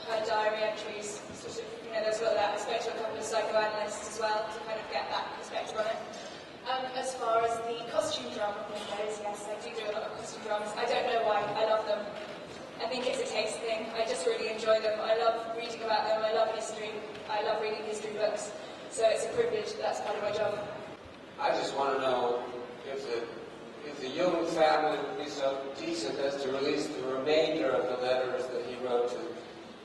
her diary entries, sort of, you know, there's all that. I spoke to a couple of psychoanalysts as well to kind of get that perspective on it. As far as the costume drama thing goes, yes, I do a lot of costume dramas. I don't know why, I love them. I think it's a taste thing. I just really enjoy them. I love reading about them. I love history. I love reading history books. So it's a privilege that that's part of my job. I just want to know if the Jung family would be so decent as to release the remainder of the letters that he wrote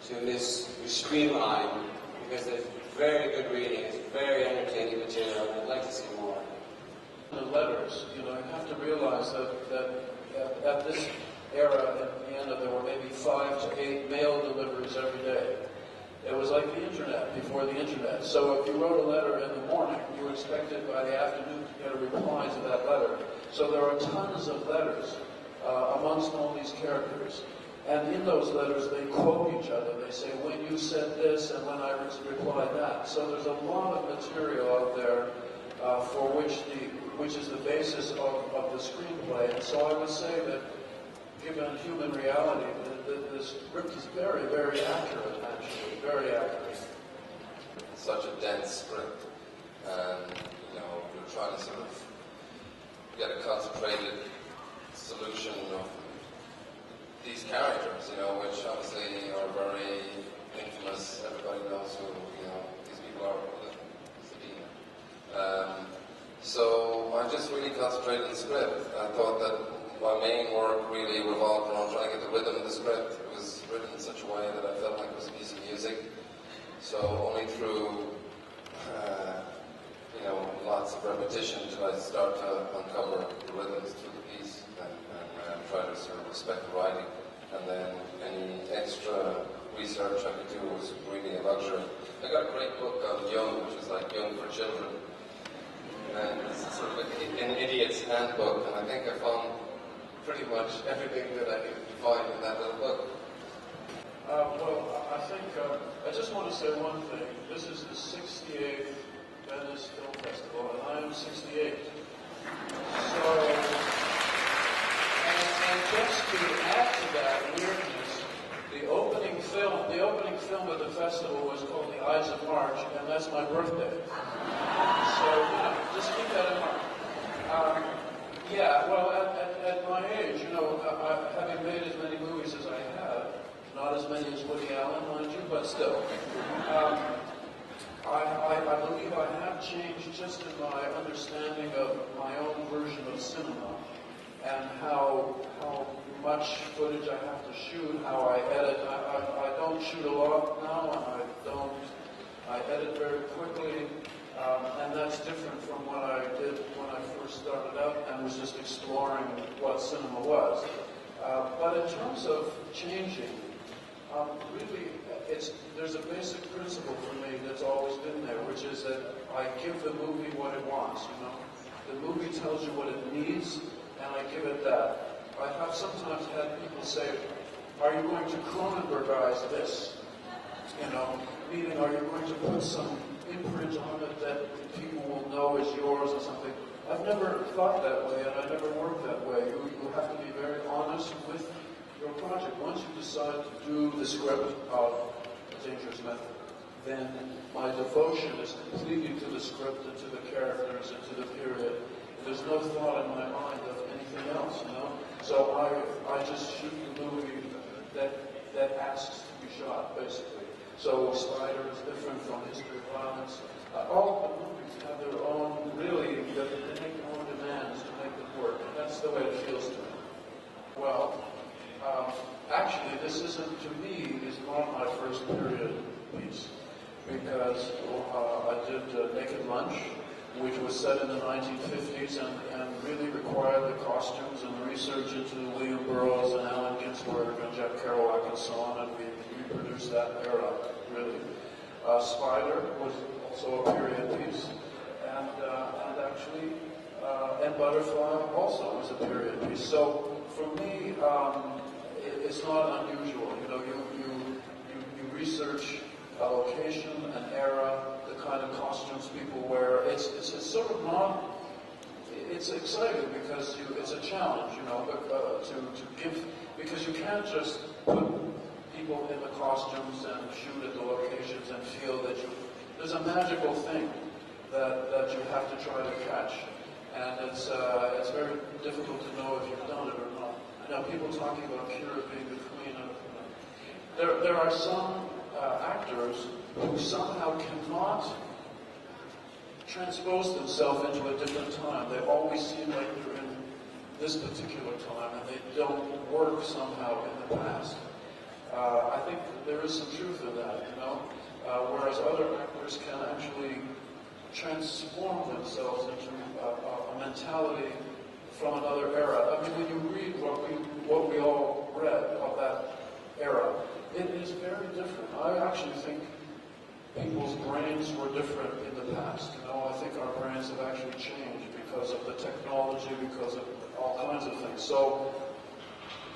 to Miss Streamline, because it's very good reading. It's very entertaining material, and I'd like to see more. The letters, you know, you have to realize that at this era, at the end of there were maybe 5 to 8 mail deliveries every day. It was like the internet, before the internet. So if you wrote a letter in the morning, you were expected by the afternoon to get a reply to that letter. So there are tons of letters amongst all these characters. And in those letters, they quote each other. They say, when you said this, and when I replied that. So there's a lot of material out there for which is the basis of the screenplay. And so I would say that, given human reality, the script is very, very accurate, actually, very accurate. It's such a dense script, and you know, we're trying to sort of get a concentrated solution of these characters, you know, which obviously are very infamous. Everybody knows who, you know, these people are. So I just really concentrated on the script. I thought that my main work really revolved around trying to get the rhythm of the script. It was written in such a way that I felt like it was a piece of music. So only through, you know, lots of repetition did I start to uncover the rhythms through the piece and try to sort of respect the writing. And then any extra research I could do was really a luxury. I got a great book on Jung, which is like Jung for children. And it's sort of an idiot's handbook, and I think I found pretty much everything that I could find in that little book. Well, I think, I just want to say one thing. This is the 68th Venice Film Festival, and I am 68. So, and just to add to that weirdness, the opening film of the festival was called The Ides of March, and that's my birthday. So, you know, just keep that in mind. Yeah, well, at my age, you know, having made as many movies as I have, not as many as Woody Allen, mind you, but still, I believe I have changed just in my understanding of my own version of cinema and how much footage I have to shoot, how I edit. I don't shoot a lot now, and I edit very quickly. And that's different from what I did when I first started out and was just exploring what cinema was. But in terms of changing, really, there's a basic principle for me that's always been there, which is that I give the movie what it wants, you know. The movie tells you what it needs, and I give it that. I have sometimes had people say, are you going to Cronenbergize this? You know, meaning are you going to put some imprint on it that people will know is yours or something? I've never thought that way, and I never worked that way. You have to be very honest with your project. Once you decide to do the script of A Dangerous Method, then my devotion is completely to the script and to the characters and to the period. There's no thought in my mind of anything else, you know? So I just shoot the movie that asks to be shot, basically. So Spider is different from History of Violence. All the movies have their own, really, they make their own demands to make them work. And that's the way it feels to me. Well, actually, this isn't, to me, is not my first period piece. Because I did Naked Lunch, which was set in the 1950s and really required the costumes and the research into William Burroughs and Allen Ginsberg and Jack Kerouac and so on, and we reproduced that era, really. Spider was also a period piece, and actually, and Butterfly also was a period piece. So for me, it's not unusual. You know, you research a location, an era, the kind of costumes people wear. It's sort of not. It's exciting because it's a challenge, you know, to give, because you can't just put people in the costumes and shoot at the locations and feel that there's a magical thing that you have to try to catch. And it's very difficult to know if you've done it or not. I know people talking about Keira being the queen of... There are some actors who somehow cannot transpose themselves into a different time. They always seem like they're in this particular time, and they don't work somehow in the past. I think there is some truth in that, you know, whereas other actors can actually transform themselves into a mentality from another era. I mean, when you read what we all read of that era, it is very different. I actually think people's brains were different in the past. You know, I think our brains have actually changed because of the technology, because of all kinds of things. So,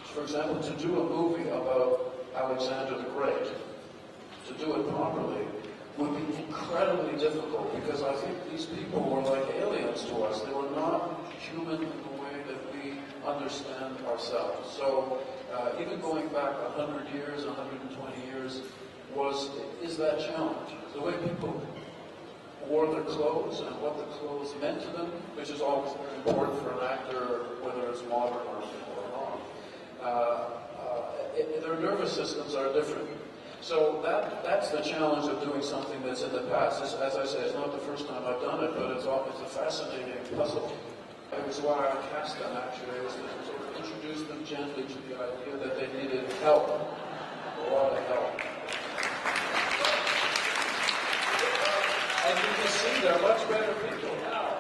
for example, to do a movie about Alexander the Great, to do it properly, would be incredibly difficult because I think these people were like aliens to us. They were not human in the way that we understand ourselves. So even going back 100 years, 120 years, is that challenge. The way people wore their clothes and what the clothes meant to them, which is always very important for an actor, whether it's modern or not. Their nervous systems are different. So that's the challenge of doing something that's in the past. As I say, it's not the first time I've done it, but it's a fascinating puzzle. It was why I cast them, actually. It was to sort of introduce them gently to the idea that they needed help, a lot of help. And you can see they're much better people now.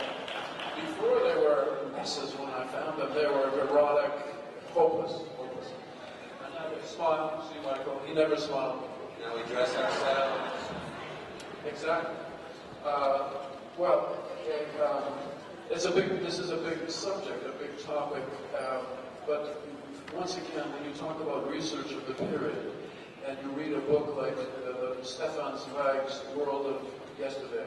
Before they were messes when I found them. They were neurotic, hopeless. And now they smile. See Michael? He never smiled. Now we dress ourselves. Exactly. This is a big subject, a big topic. But once again, when you talk about research of the period, and you read a book like Stefan Zweig's World of Yesterday,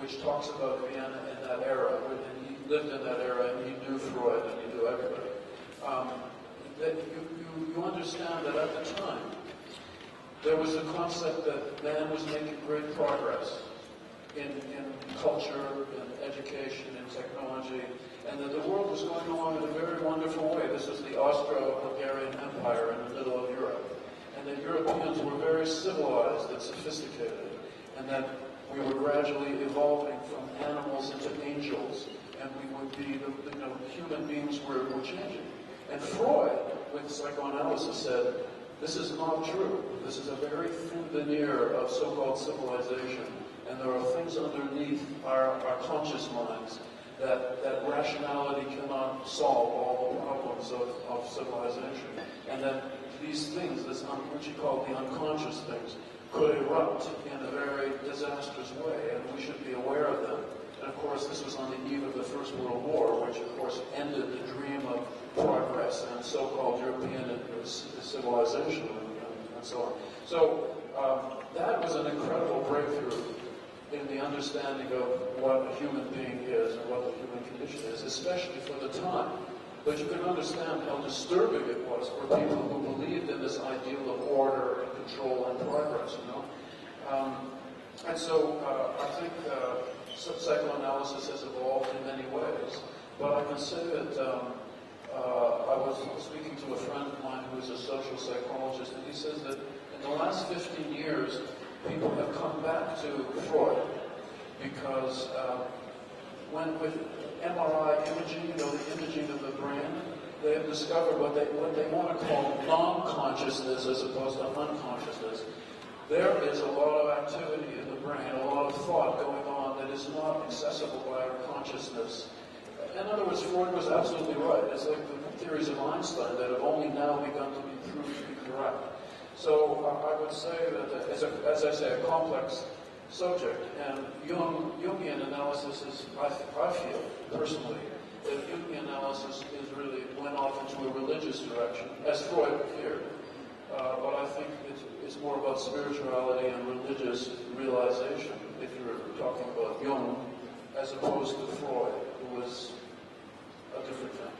which talks about Vienna in that era, and he lived in that era, and he knew Freud, and he knew everybody. That you understand that at the time, there was a concept that man was making great progress in culture, in education, in technology, and that the world was going along in a very wonderful way. This was the Austro-Hungarian Empire in the middle of Europe. And that Europeans were very civilized and sophisticated, and that we were gradually evolving from animals into angels, and we would be, human beings were changing. And Freud, with psychoanalysis, said, this is not true. This is a very thin veneer of so-called civilization, and there are things underneath our conscious minds that rationality cannot solve all the problems of civilization. And that these things, which he called the unconscious things, could erupt in a very disastrous way, and we should be aware of them. And of course, this was on the eve of the First World War, which of course ended the dream of progress and so-called European civilization and so on. So that was an incredible breakthrough in the understanding of what a human being is and what the human condition is, especially for the time. But you can understand how disturbing it was for people who believed in this ideal of order and control and progress, you know. And so I think psychoanalysis has evolved in many ways. But I can say that I was speaking to a friend of mine who is a social psychologist, and he says that in the last 15 years, people have come back to Freud because with MRI imaging, the imaging of the brain, they have discovered what they want to call non-consciousness as opposed to unconsciousness. There is a lot of activity in the brain, a lot of thought going on that is not accessible by our consciousness. In other words, Freud was absolutely right. It's like the theories of Einstein that have only now begun to be proved to be correct. So I would say that, as I say, a complex subject, and Jungian analysis is, I feel, personally, that Jungian analysis is really went off into a religious direction, as Freud feared. But I think it's more about spirituality and religious realization, if you're talking about Jung, as opposed to Freud, who was a different thing.